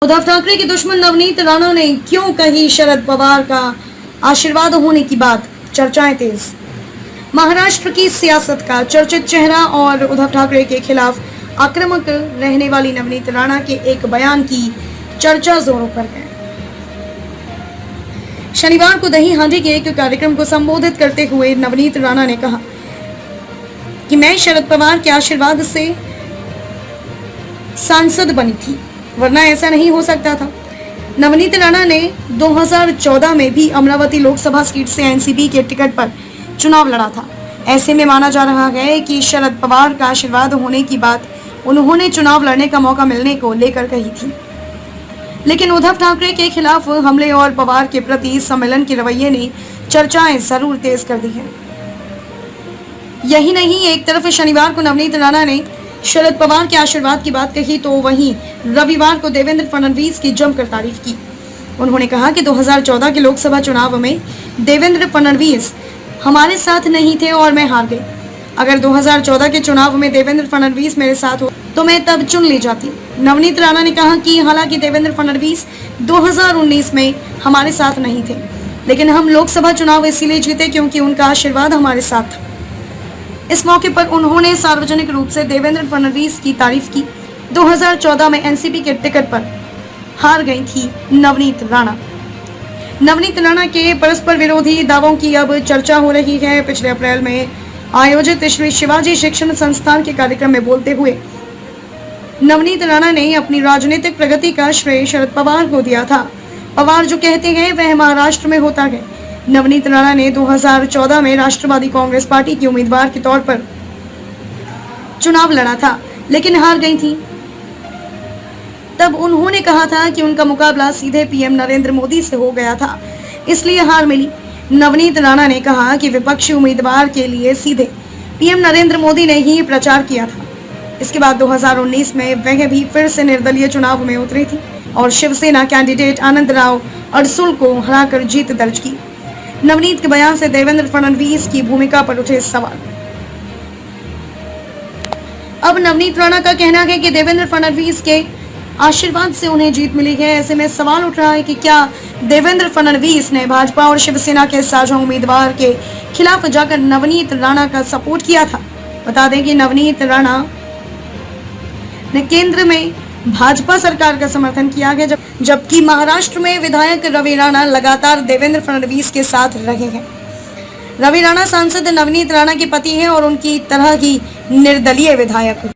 उद्धव ठाकरे के दुश्मन नवनीत राणा ने क्यों कही शरद पवार का आशीर्वाद होने की बात, चर्चाएं तेज। महाराष्ट्र की सियासत का चर्चित चेहरा और उद्धव ठाकरे के खिलाफ आक्रामक रहने वाली नवनीत राणा के एक बयान की चर्चा जोरों पर है। शनिवार को दही हांडी के एक कार्यक्रम को संबोधित करते हुए नवनीत राणा ने कहा कि मैं शरद पवार के आशीर्वाद से सांसद बनी थी, वरना ऐसा नहीं हो सकता था। नवनीत राणा ने 2014 में भी अमरावती लोकसभा सीट से एनसीपी के टिकट पर चुनाव लड़ा था। ऐसे में माना जा रहा है कि शरद पवार का आशीर्वाद होने की बात उन्होंने चुनाव लड़ने का मौका मिलने को लेकर कही थी। लेकिन उद्धव ठाकरे के खिलाफ हमले और पवार के प्रति सम्मेलन के रवैये ने चर्चाएं जरूर तेज कर दी है। यही नहीं, एक तरफ शनिवार को नवनीत राणा ने शरद पवार के आशीर्वाद की बात कही तो वहीं रविवार को देवेंद्र फडणवीस की जमकर तारीफ की। उन्होंने कहा कि 2014 के लोकसभा चुनाव में देवेंद्र फडणवीस हमारे साथ नहीं थे और मैं हार गई। अगर 2014 के चुनाव में देवेंद्र फडणवीस मेरे साथ हो तो मैं तब चुन ली जाती। नवनीत राणा ने कहा कि हालांकि देवेंद्र फडणवीस 2019 में हमारे साथ नहीं थे, लेकिन हम लोकसभा चुनाव इसीलिए जीते क्योंकि उनका आशीर्वाद हमारे साथ था। इस मौके पर उन्होंने सार्वजनिक रूप से देवेंद्र फडणवीस की तारीफ की। 2014 में एनसीपी के टिकट पर हार गई थी नवनीत राणा। नवनीत राणा के परस्पर विरोधी दावों की अब चर्चा हो रही है। पिछले अप्रैल में आयोजित श्री शिवाजी शिक्षण संस्थान के कार्यक्रम में बोलते हुए नवनीत राणा ने अपनी राजनीतिक प्रगति का श्रेय शरद पवार को दिया था। पवार जो कहते हैं वह महाराष्ट्र में होता है। नवनीत राणा ने 2014 में राष्ट्रवादी कांग्रेस पार्टी की उम्मीदवार के तौर पर चुनाव लड़ा था, लेकिन हार गई थी। तब उन्होंने कहा था कि उनका मुकाबला सीधे पीएम नरेंद्र मोदी से हो गया था, इसलिए हार मिली। नवनीत राणा ने कहा कि विपक्षी उम्मीदवार के लिए सीधे पीएम नरेंद्र मोदी ने ही प्रचार किया था। इसके बाद 2019 में वह भी फिर से निर्दलीय चुनाव में उतरी थी और शिवसेना कैंडिडेट आनंदराव अडसुल को हराकर जीत दर्ज की। नवनीत के बयान से देवेंद्र फडणवीस की भूमिका पर उठे सवाल। अब नवनीत राणा का कहना है कि देवेंद्र फडणवीस के आशीर्वाद से उन्हें जीत मिली है। ऐसे में सवाल उठ रहा है कि क्या देवेंद्र फडणवीस ने भाजपा और शिवसेना के साझा उम्मीदवार के खिलाफ जाकर नवनीत राणा का सपोर्ट किया था। बता दें कि नवनीत राणा ने केंद्र में भाजपा सरकार का समर्थन किया है, जबकि महाराष्ट्र में विधायक रवि राणा लगातार देवेंद्र फडणवीस के साथ रहे हैं। रवि राणा सांसद नवनीत राणा के पति हैं और उनकी तरह ही निर्दलीय विधायक।